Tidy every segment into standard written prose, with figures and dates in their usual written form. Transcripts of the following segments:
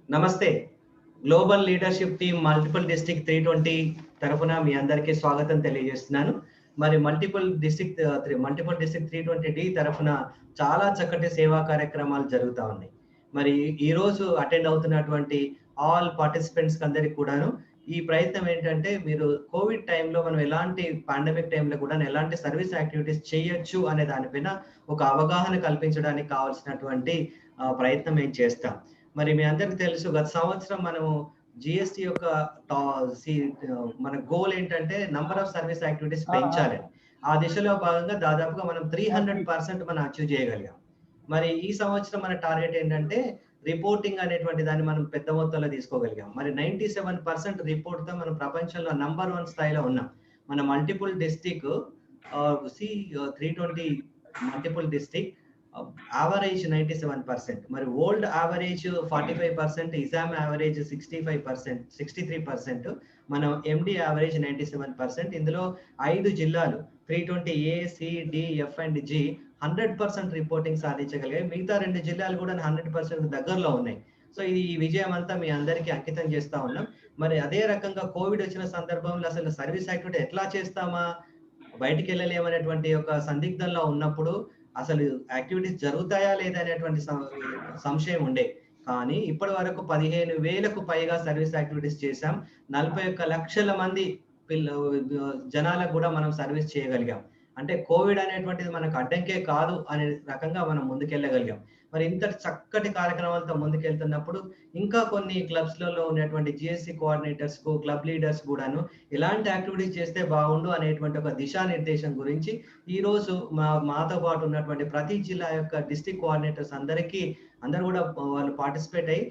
నమస్తే. Global leadership team multiple district 320 తరపున మీ అందరికీ స్వాగతం తెలియజేస్తున్నాను. మరి మల్టిపుల్ డిస్ట్రిక్ట్ 320 తరపున చాలా చక్కటి సేవా కార్యక్రమాలు జరుగుతా ఉన్నాయి. మరి ఈరోజు అటెండ్ అవుతున్నటువంటి ఆల్ పార్టిసిపెంట్స్‌కి అందరికి కూడాను ఈ ప్రయత్నం ఏంటంటే మీరు కోవిడ్ టైంలో మనం ఎలాంటి పాండమిక్ టైంలో కూడా ఎలాంటి సర్వీస్ యాక్టివిటీస్ చేయొచ్చు అనే దానిపైన ఒక అవగాహన కల్పించడానికి కావాల్సినటువంటి ప్రయత్నం మేము చేస్తాం. మరి మీ అందరికి తెలుసు గత సంవత్సరం మనము జీఎస్టీ యొక్క టా సి మన గోల్ ఏంటంటే నంబర్ ఆఫ్ సర్వీస్ యాక్టివిటీస్ ఆ! ఆ! పెంచాలని. ఆ దిశలో భాగంగా దాదాపుగా మనం 300% మనం అచీవ్ చేయగలిగాం. మరి ఈ సంవత్సరం మన టార్గెట్ ఏంటంటే రిపోర్టింగ్ అనేటువంటి దాన్ని మనం పెద్ద మొత్తంలో తీసుకోగలిగాం. మరి 97% రిపోర్ట్‌తో మనం ప్రపంచంలో నంబర్ 1 స్థాయిలో ఉన్నాం. మన multiple district 320 multiple district average 97%. మరి వరల్డ్ యావరేజ్ 45%, ఇసామ్ యావరేజ్ 65%, 63%. మనం ఎండి యావరేజ్ 97%. ఇందులో 5 జిల్లాలు 320 A, C, D, F and G 100% reporting సాధించగలిగాయి. మిగతా 2 జిల్లాలు కూడా 100% దగ్గరలో ఉన్నాయి. సో ఇది ఈ విజయం అంతా మీ అందరికీ అంకితం చేస్తా ఉన్నాం. మరి అదే రకంగా కోవిడ్ వచ్చిన సందర్భంలో అసలు సర్వీస్ యాక్టివిటీ ఎట్లా చేస్తామా? బయటికెళ్ళలేమనేటువంటి ఒక సందిగ్ధంలో ఉన్నప్పుడు అసలు యాక్టివిటీస్ జరుగుతాయా లేదా అనేటువంటి సంశయం ఉండే. కానీ ఇప్పటి వరకు 15,000కు పైగా సర్వీస్ యాక్టివిటీస్ చేశాం. 41 లక్షల మంది జనాలకు కూడా మనం సర్వీస్ చేయగలిగాం. అంటే కోవిడ్ అనేటువంటిది మనకు అడ్డంకే కాదు అనే రకంగా మనం ముందుకెళ్ళగలిగాం. మరి ఇంతటి చక్కటి కార్యక్రమాలతో ముందుకెళ్తున్నప్పుడు ఇంకా కొన్ని క్లబ్స్‌లలో ఉన్నటువంటి జీఎస్సీ కోఆర్డినేటర్స్‌కు, క్లబ్ లీడర్స్ గూడాను ఎలాంటి యాక్టివిటీస్ చేస్తే బాగుండు అనేటువంటి ఒక దిశానిర్దేశం గురించి ఈరోజు మాతో పాటు ఉన్నటువంటి ప్రతి జిల్లా యొక్క డిస్ట్రిక్ట్ కోఆర్డినేటర్స్ అందరూ కూడా వాళ్ళు పార్టిసిపేట్ అయ్యి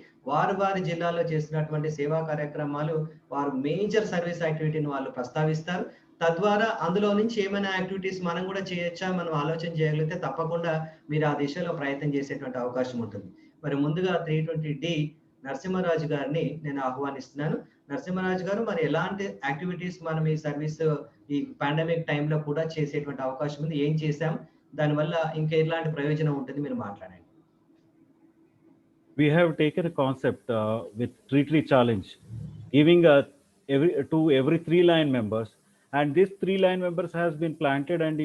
వారి జిల్లాలో చేస్తున్నటువంటి సేవా కార్యక్రమాలు, వారు మేజర్ సర్వీస్ యాక్టివిటీని వాళ్ళు ప్రస్తావిస్తారు. తద్వారా అందులో నుంచి ఏమైనా యాక్టివిటీస్ మనం కూడా చేయొచ్చా, మనం ఆలోచన చేయగలిగితే తప్పకుండా మీరు ఆ దిశలో ప్రయత్నం చేసేటువంటి అవకాశం ఉంటుంది. మరి ముందుగా 320 నరసింహరాజు గారిని నేను ఆహ్వానిస్తున్నాను. నరసింహరాజు గారు, మరి ఎలాంటి యాక్టివిటీస్ మనం ఈ సర్వీస్ ఈ పాండమిక్ టైంలో కూడా చేసేటువంటి అవకాశం ఉంది? ఏం చేశాం? దానివల్ల ఇంకా ఎలాంటి ప్రయోజనం ఉంటుంది? మీరు మాట్లాడండి. We have taken a concept with Tree Challenge, giving every 3 line members, and these 3 line members has been planted, and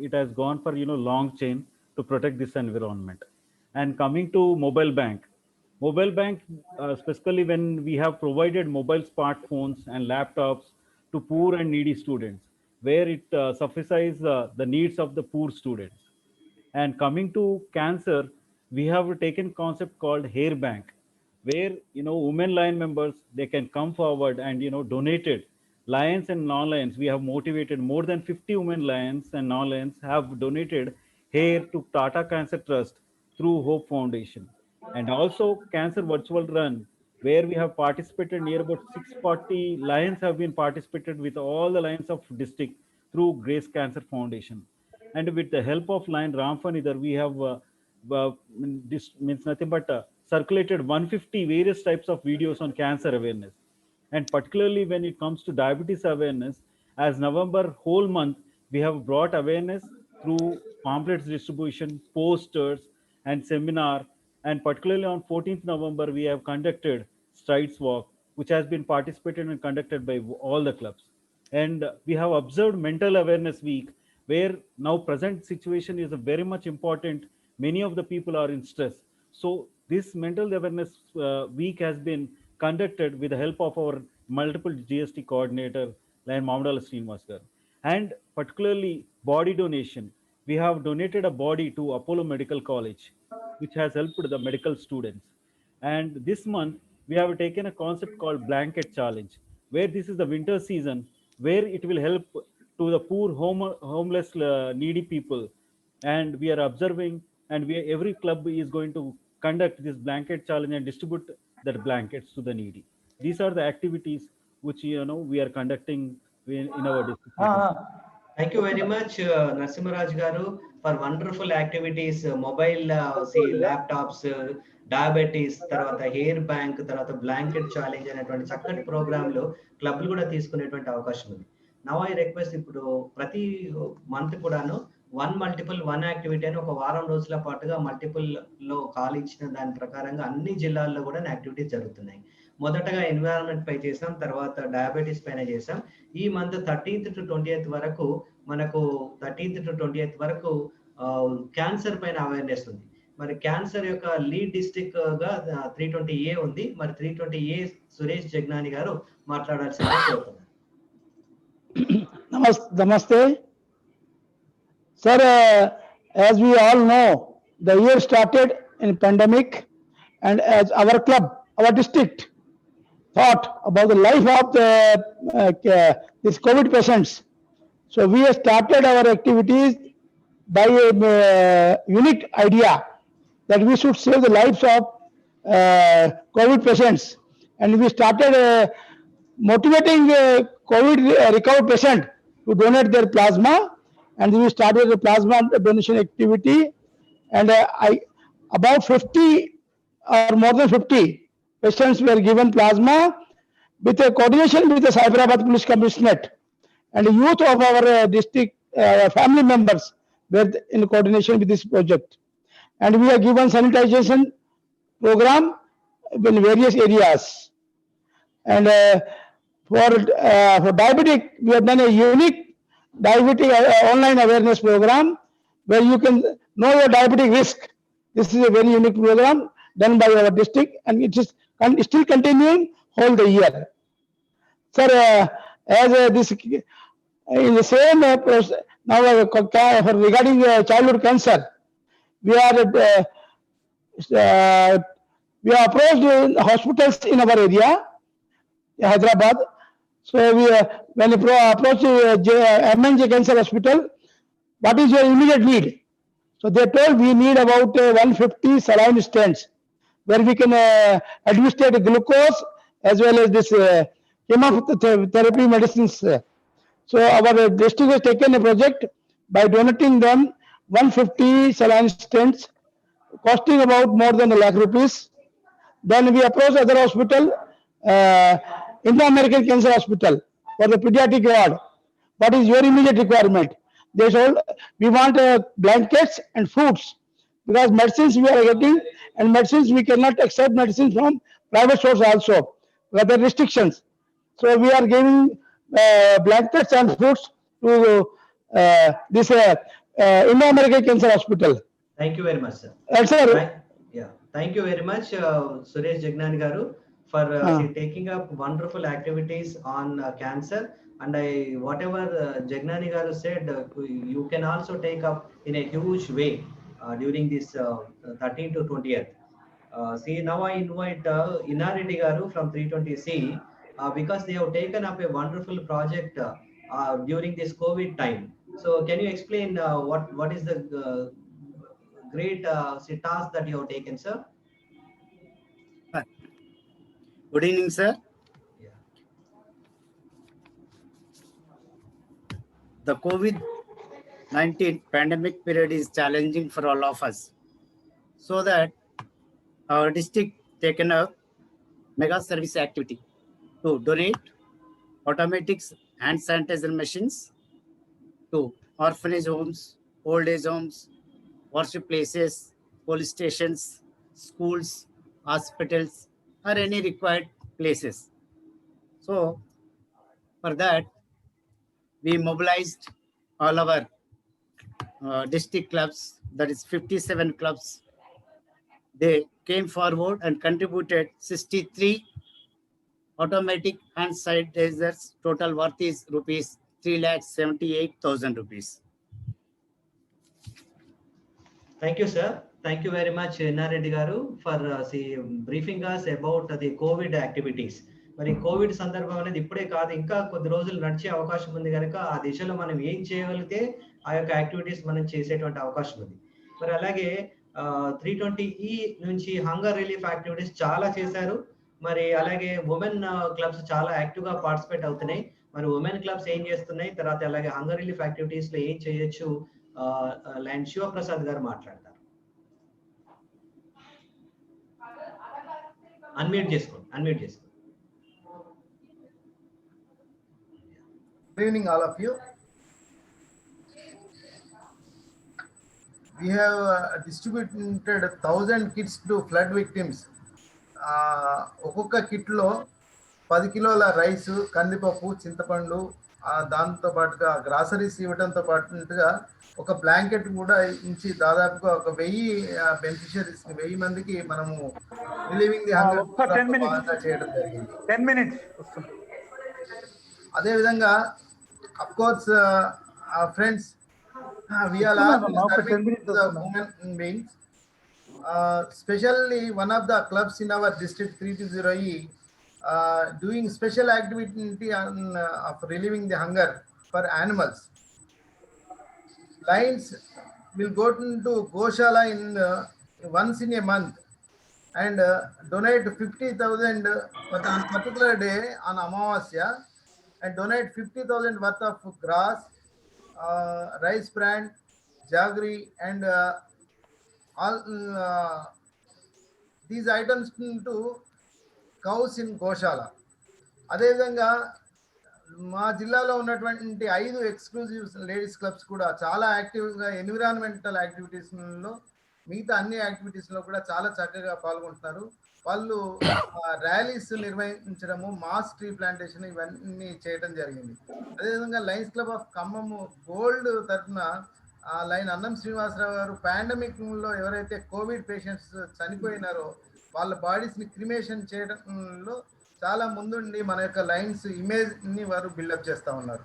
it has gone for long chain to protect this environment. And coming to mobile bank specifically when we have provided mobile smartphones and laptops to poor and needy students, where it suffices the needs of the poor students. And coming to cancer, we have taken concept called hair bank, where women line members they can come forward and donated lions and non-lions. We have motivated more than 50 women lions and non-lions have donated hair to Tata Cancer Trust through Hope Foundation, and also Cancer Virtual Run, where we have participated near about 640 lions have been participated with all the lions of district through Grace Cancer Foundation. And with the help of Lion Ramfanidar, we have this means nothing but circulated 150 various types of videos on cancer awareness. And particularly when it comes to diabetes awareness, as November whole month, we have brought awareness through pamphlets distribution, posters, and seminar. And particularly on 14th November, we have conducted Strides Walk, which has been participated and conducted by all the clubs. And we have observed Mental Awareness Week, where now present situation is a very much important. Many of the people are in stress. So this Mental Awareness Week has been conducted with the help of our multiple GST coordinator, like Mamdala Srinivas. And particularly body donation. We have donated a body to Apollo Medical College, which has helped the medical students. And this month, we have taken a concept called Blanket Challenge, where this is the winter season, where it will help to the poor, homeless, needy people. And we are observing, and every club is going to conduct this blanket challenge and distribute that blankets to the needy. These are the activities which we are conducting in our district. Thank you very much, Narasimharaj garu, for wonderful activities. Mobile, laptops, diabetes, తర్వాత hair bank, తర్వాత blanket challenge అనేటువంటి చక్కటి ప్రోగ్రాంలు క్లబ్లు కూడా తీసుకునేటువంటి అవకాశం ఉంది. Now I request, ఇప్పుడు ప్రతి మంత్ కూడాను వన్ యాక్టివిటీ అని ఒక వారం రోజుల పాటుగా మల్టిపుల్ లో కాల్ ఇచ్చిన దాని ప్రకారంగా అన్ని జిల్లాల్లో కూడా యాక్టివిటీస్ జరుగుతున్నాయి. మొదటగా ఎన్విరాన్మెంట్ పై చేసాం, తర్వాత డయాబెటీస్ పైన చేసాం. ఈ మంత్ 13th to 20th వరకు మనకు 13th to 20th వరకు క్యాన్సర్ పైన అవేర్నెస్ ఉంది. మరి క్యాన్సర్ యొక్క లీడ్ డిస్ట్రిక్ట్ గా 320A ఉంది. మరి 320A సురేష్ జగ్నాని గారు మాట్లాడాల్సిందిగా కోరుతున్నారు. Namaste. Sir, as we all know, the year started in pandemic, and as our club, our district thought about the life of these COVID patients. So we have started our activities by a unique idea that we should save the lives of COVID patients, and we started motivating COVID recovered patient to donate their plasma, and we started the plasma donation activity, and about 50 or more than 50 patients were given plasma with a coordination with the Cyberabad Police Commissionerate, and the youth of our district family members were in coordination with this project. And we have given sanitization program in various areas. And for diabetic, we have done a unique diabetic online awareness program where you can know your diabetic risk. This is a very unique program done by our district, and it is still continuing whole the year. Sir, as this in the same process, now regarding childhood cancer, we are approached hospitals in our area, Hyderabad. So we when we approach MNJ Cancer Hospital, what is your immediate need? So they told we need about 150 saline stents where we can administer glucose as well as this chemotherapy medicines. So our district has taken a project by donating them 150 saline stents costing about more than 1 lakh rupees. Then we approached other hospital, Indo-American Cancer Hospital, for the pediatric ward. What is your immediate requirement? They told we want blankets and foods because medicines we are getting, and medicines we cannot accept medicines from private source also. There are restrictions. So we are giving blankets and foods to this Indo-American Cancer Hospital. Thank you very much, sir. Sir, Yeah, thank you very much, Suresh Jagnani garu, for taking up wonderful activities on cancer. And whatever Jagnani garu said, you can also take up in a huge way during this 13th to 20th. See, now I invite Inariti garu from 320C because they have taken up a wonderful project during this COVID time. So can you explain what is the great task that you have taken, sir? Good evening, sir. Yeah. The COVID-19 pandemic period is challenging for all of us. So that our district taken a mega service activity to donate automatic hand sanitizer machines to orphanage homes, old age homes, worship places, police stations, schools, hospitals, or any required places. So for that, we mobilized all our district clubs, that is 57 clubs. They came forward and contributed 63 automatic hand sanitizers. Total worth is rupees 3,78,000 rupees. Thank you, sir. Thank you very much, Inariti garu, for briefing us about the COVID activities. మరి Covid సందర్భం అనేది ఇప్పుడే కాదు, ఇంకా కొద్ది రోజులు నడిచే అవకాశం ఉంది కనుక ఆ దిశలో మనం ఏం చేయగలిగితే ఆ యొక్క యాక్టివిటీస్ మనం చేసేటువంటి అవకాశం ఉంది. మరి అలాగే 320E నుంచి హంగర్ రిలీఫ్ యాక్టివిటీస్ చాలా చేశారు. మరి అలాగే ఉమెన్ క్లబ్స్ చాలా యాక్టివ్ గా పార్టిసిపేట్ అవుతున్నాయి. మరి ఉమెన్ క్లబ్స్ ఏం చేస్తున్నాయి, తర్వాత అలాగే హంగర్ రిలీఫ్ యాక్టివిటీస్ లో ఏం చేయొచ్చు, ల్యాండ్ శివప్రసాద్ గారు మాట్లాడతారు. అన్మ్యూట్ చేసుకోండి. Good evening, all of you. we have distributed 1,000 kits to flood victims. ఒక్కొక్క కిట్లో 10 కిలోల రైస్, కందిపప్పు, చింతపండు, దాంతో పాటుగా గ్రాసరీస్ ఇవ్వడంతో పాటుగా ఒక బ్లాంకెట్ కూడా ఇచ్చి దాదాపుగా ఒక 1000 బెనిఫిషరీస్ 1000 మందికి మనము రిలీవింగ్ ది హంగర్ బాగా చేయడం జరిగింది. 10 minutes. అదేవిధంగా of course friends, we are all serving to the human beings. Especially one of the clubs in our district 320E doing special activity of relieving the hunger for animals. Lions will go to Goshala in once in a month and donate 50,000 for the particular day on Amavasya, and donate 50,000 worth of grass, rice bran, jaggery, and all these items to cows in Goshala. అదేవిధంగా మా జిల్లాలో ఉన్నటువంటి 5 exclusive ladies clubs కూడా చాలా యాక్టివ్గా environmental యాక్టివిటీస్లో మిగతా అన్ని యాక్టివిటీస్లో కూడా చాలా చక్కగా పాల్గొంటున్నారు. వాళ్ళు ర్యాలీస్ నిర్వహించడము, మాస్ ట్రీ ప్లాంటేషన్ ఇవన్నీ చేయడం జరిగింది. అదేవిధంగా Lions club of Khammam gold తరఫున లైన్ అన్నం శ్రీనివాసరావు గారు పాండమిక్లో ఎవరైతే కోవిడ్ పేషెంట్స్ చనిపోయినారో వాళ్ళ బాడీస్ని క్రిమేషన్ చేయడంలో చాలా ముందుండి మన యొక్క లైన్స్ ఇమేజ్ని వారు బిల్డప్ చేస్తూ ఉన్నారు.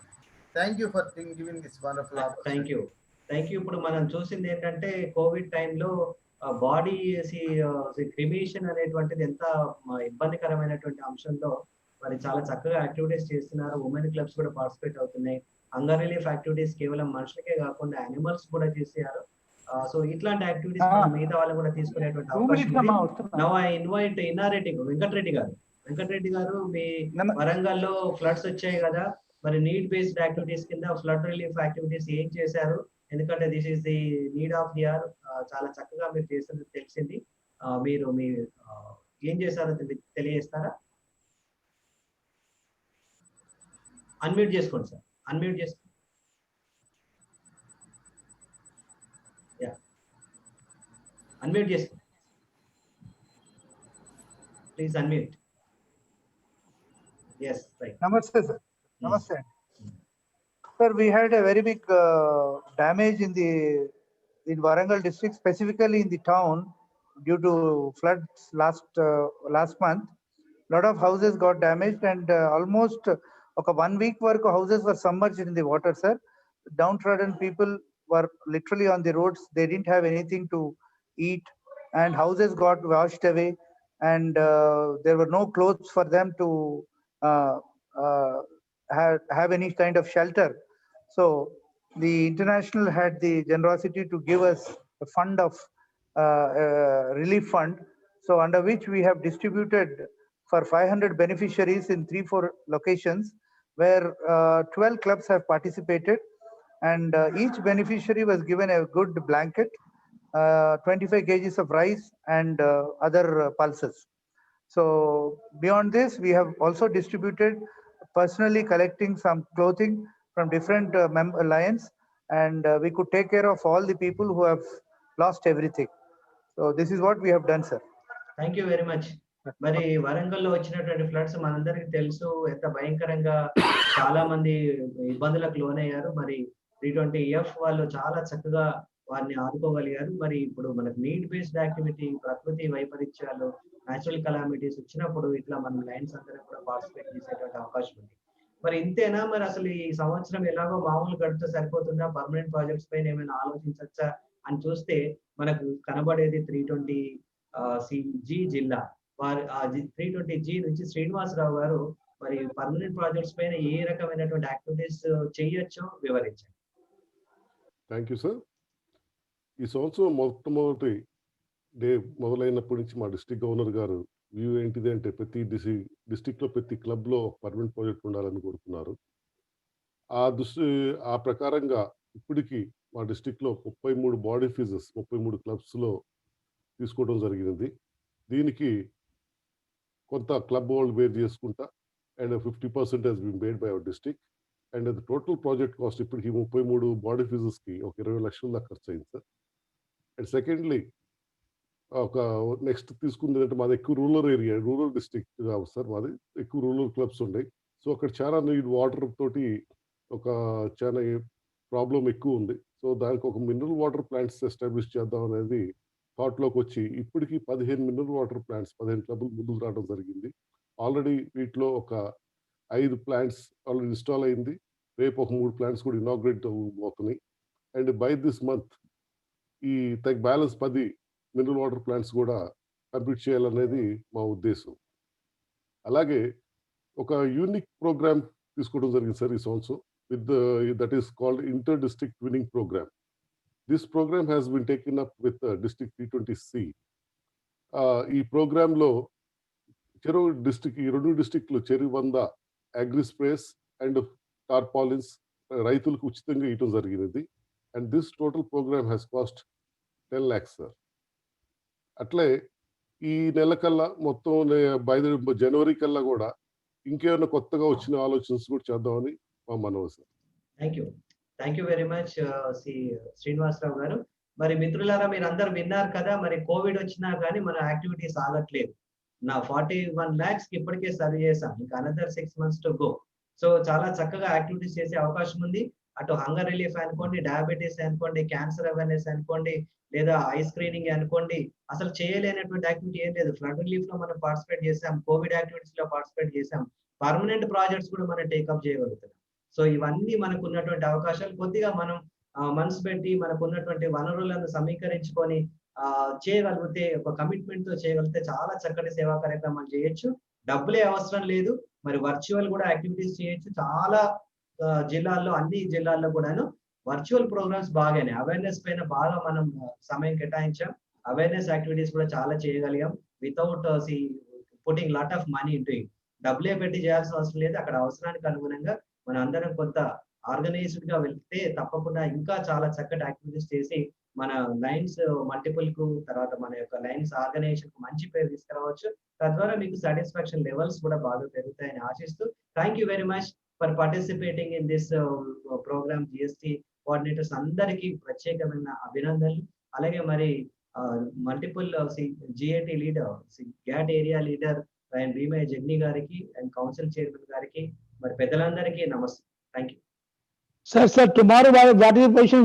Thank you for giving this wonderful opportunity. Thank you. ఇప్పుడు మనం చూసింది ఏంటంటే కోవిడ్ టైంలో బాడీ క్రిమేషన్ అనేటువంటిది ఎంత ఇబ్బందికరమైనటువంటి అంశంలో మరి చాలా చక్కగా యాక్టివిటీస్ చేస్తున్నారు. ఉమెన్ క్లబ్స్ కూడా పార్టిసిపేట్ అవుతున్నాయి. హంగర్ రిలీఫ్ యాక్టివిటీస్ కేవలం మనుషులకే కాకుండా యానిమల్స్ కూడా చేశారు. సో ఇట్లాంటి యాక్టివిటీస్ మిగతా వాళ్ళు కూడా తీసుకునేటువంటి అవకాశం ఉంది. Now I invite Innareddy Venkatareddy garu, మీ వరంగల్లో ఫ్లడ్స్ వచ్చాయి కదా, మరి నీడ్ బేస్డ్ యాక్టివిటీస్ కింద ఫ్లడ్ రిలీఫ్ యాక్టివిటీస్ ఏం చేశారు? ఎందుకంటే this is the need of the hour. చాలా చక్కగా మీరు చేసినది తెలిసింది. మీరు ఏం చేశారో తెలియజేస్తారా? అన్మ్యూట్ చేసుకోండి సార్, అన్మ్యూట్ చేసుకోండి. యా, అన్మ్యూట్ చేసుకోండి please, unmute. Yes, right. Namaste, sir. Namaste. Sir, we had a very big damage in Warangal district, specifically in the town, due to floods last month. Lot of houses got damaged, and almost 1 week work houses were submerged in the water, sir. Downtrodden people were literally on the roads. They didn't have anything to eat, and houses got washed away, and there were no clothes for them to have any kind of shelter. So the international had the generosity to give us a fund of relief fund, so under which we have distributed for 500 beneficiaries in 3-4 locations, where 12 clubs have participated, and each beneficiary was given a good blanket, 25 kgs of rice, and other pulses. So beyond this, we have also distributed, personally collecting some clothing from different lions, and we could take care of all the people who have lost everything. So this is what we have done, sir. Thank you very much. మరి వరంగల్లో వచ్చినటువంటి floods మనందరికీ తెలుసు ఎంత భయంకరంగా చాలా మంది ఇబ్బందులకు లోనయ్యారు. మరి 320F వాళ్ళు చాలా చక్కగా వారిని ఆదుకోగలిగారు. మరి ఇప్పుడు మనకు నీడ్ బేస్డ్ యాక్టివిటీ, ప్రకృతి వైపరీత్యాలు, న్యాచురల్ కలామిటీస్ వచ్చినప్పుడు ఇట్లా మనం లైన్స్ అందరూ కూడా పార్టిసిపేట్ చేసేటువంటి అవకాశం ఉంది. మరి ఇంతేనా? మరి అసలు ఈ సంవత్సరం ఎలాగో మామూలు గడితే సరిపోతుందా? పర్మనెంట్ ప్రాజెక్ట్స్ పైన ఏమైనా ఆలోచించచ్చా అని చూస్తే మనకు కనబడేది 320G జిల్లా. వారి 320G నుంచి శ్రీనివాసరావు గారు మరి పర్మనెంట్ ప్రాజెక్ట్స్ పైన ఏ రకమైనటువంటి యాక్టివిటీస్ చేయొచ్చో వివరించండి. Thank you sir. ఈ సంవత్సరం మొట్టమొదటి డే మొదలైనప్పటి నుంచి మా డిస్ట్రిక్ట్ గవర్నర్ గారు వ్యూ ఏంటిది అంటే ప్రతి డిస్ట్రిక్ట్లో ప్రతి క్లబ్లో పర్మనెంట్ ప్రాజెక్ట్ ఉండాలని కోరుతున్నారు. ఆ ప్రకారంగా ఇప్పటికీ మా డిస్ట్రిక్ట్లో 33 బాడీ ఫీజెస్ 33 క్లబ్స్లో తీసుకోవడం జరిగింది. దీనికి కొంత క్లబ్ వాళ్ళు బేర్ చేసుకుంటా, and 50% has been beared by our district, and అది టోటల్ ప్రాజెక్ట్ కాస్ట్ ఇప్పటికి 33 బాడీ ఫీజెస్కి 20 లక్షల దాకా ఖర్చు అయింది సార్. అండ్ సెకండ్లీ ఒక నెక్స్ట్ తీసుకుంది అంటే మాది ఎక్కువ రూరల్ డిస్ట్రిక్ట్ కాదు సార్, మాది ఎక్కువ రూరల్ క్లబ్స్ ఉన్నాయి. సో అక్కడ చాలా నీడ్ వాటర్ తోటి ఒక చాలా ప్రాబ్లం ఎక్కువ ఉంది. సో దానికి ఒక మినరల్ వాటర్ ప్లాంట్స్ ఎస్టాబ్లిష్ చేద్దాం అనేది థాట్లోకి వచ్చి ఇప్పటికి 15 మినరల్ వాటర్ ప్లాంట్స్ 15 క్లబ్లు ముందుకు రావడం జరిగింది. ఆల్రెడీ వీటిలో ఒక 5 ప్లాంట్స్ ఆల్రెడీ ఇన్‌స్టాల్ అయింది. రేపు ఒక 3 ప్లాంట్స్ కూడా ఇనాగ్రేట్ అవ్వబోతున్నాయి. అండ్ బై దిస్ మంత్ ఈ బ్యాలెన్స్ 10 మినరల్ వాటర్ ప్లాంట్స్ కూడా కంప్లీట్ చేయాలనేది మా ఉద్దేశం. అలాగే ఒక యూనిక్ ప్రోగ్రామ్ తీసుకోవడం జరిగింది సార్ ఈ సంవత్సరం with that is called inter district twinning program. This program has been taken up with district 320C. ఈ ప్రోగ్రాంలో ఈ 2 డిస్ట్రిక్ట్లు చెరువంద అగ్రి స్ప్రేస్ అండ్ టార్పాలిన్స్ రైతులకు ఉచితంగా ఇవ్వడం జరిగినది. And this total program has cost 10 lakhs sir. అట్లే ఈ నెల కల్లా మొత్తం బై జనవరి కల్లా కూడా ఇంకేమైనా కొత్తగా వచ్చిన ఆలోచనస్ కూడా చేద్దామని మా మనవి sir. Thank you very much Srinivasarao garu. మరి మిత్రులారా, మీరు అందరు విన్నారు కదా, మరి కోవిడ్ వచ్చినా కానీ మన యాక్టివిటీస్ ఆగట్లేదు. నా 41 lakhs కి ఇప్పటికే సర్వ్ చేశాం, ఇంకా another 6 months to go. So చాలా చక్కగా యాక్టివిటీస్ చేసే అవకాశం ఉంది. అటు హంగర్ రిలీఫ్ అనుకోండి, డయాబెటీస్ అనుకోండి, క్యాన్సర్ అవేర్నెస్ అనుకోండి, లేదా ఐ స్క్రీనింగ్ అనుకోండి, అసలు చేయలేనటువంటి యాక్టివిటీ ఏం లేదు. ఫ్లడ్ రిలీఫ్ లో మనం పార్టిసిపేట్ చేసాం, కోవిడ్ యాక్టివిటీస్ లో పార్టిసిపేట్ చేసాం, పర్మనెంట్ ప్రాజెక్ట్స్ కూడా మనం టేకప్ చేయగలుగుతున్నాం. సో ఇవన్నీ మనకు ఉన్నటువంటి అవకాశాలు. కొద్దిగా మనం మనసు పెట్టి మనకు ఉన్నటువంటి వనరులను సమీకరించుకొని చేయగలిగితే, ఒక కమిట్మెంట్ తో చేయగలిగితే చాలా చక్కటి సేవా కార్యక్రమాలు చేయొచ్చు. డబ్బులే అవసరం లేదు. మరి వర్చువల్ కూడా యాక్టివిటీస్ చేయొచ్చు. చాలా జిల్లాల్లో, అన్ని జిల్లాల్లో కూడాను వర్చువల్ ప్రోగ్రామ్స్ బాగానే అవేర్నెస్ పైన బాగా మనం సమయం కేటాయించాం. అవేర్నెస్ యాక్టివిటీస్ కూడా చాలా చేయగలిగాం without putting lot of money into it. డబ్బులే పెట్టి చేయాల్సిన అవసరం లేదు. అక్కడ అవసరానికి అనుగుణంగా మన అందరం కొంత ఆర్గనైజ్డ్ గా వెళ్తే తప్పకుండా ఇంకా చాలా చక్కటి యాక్టివిటీస్ చేసి మన లైన్స్ మల్టిపుల్ కు, తర్వాత మన యొక్క లైన్స్ ఆర్గనైజేషన్ కు మంచి పేరు తీసుకురావచ్చు. తద్వారా మీకు సాటిస్ఫాక్షన్ లెవెల్స్ కూడా బాగా పెరుగుతాయని ఆశిస్తూ thank you very much for participating in this programme. GST coordinators అందరికీ ప్రత్యేకమైన అభినందనలు. అలాగే మరి multiple GAT leader, GAT area leader and Bheemaiah Jagni గారికి అండ్ కౌన్సిల్ చైర్మన్ గారికి, మరి పెద్దలందరికీ నమస్తే. Thank you. Sir, tomorrow what is the position?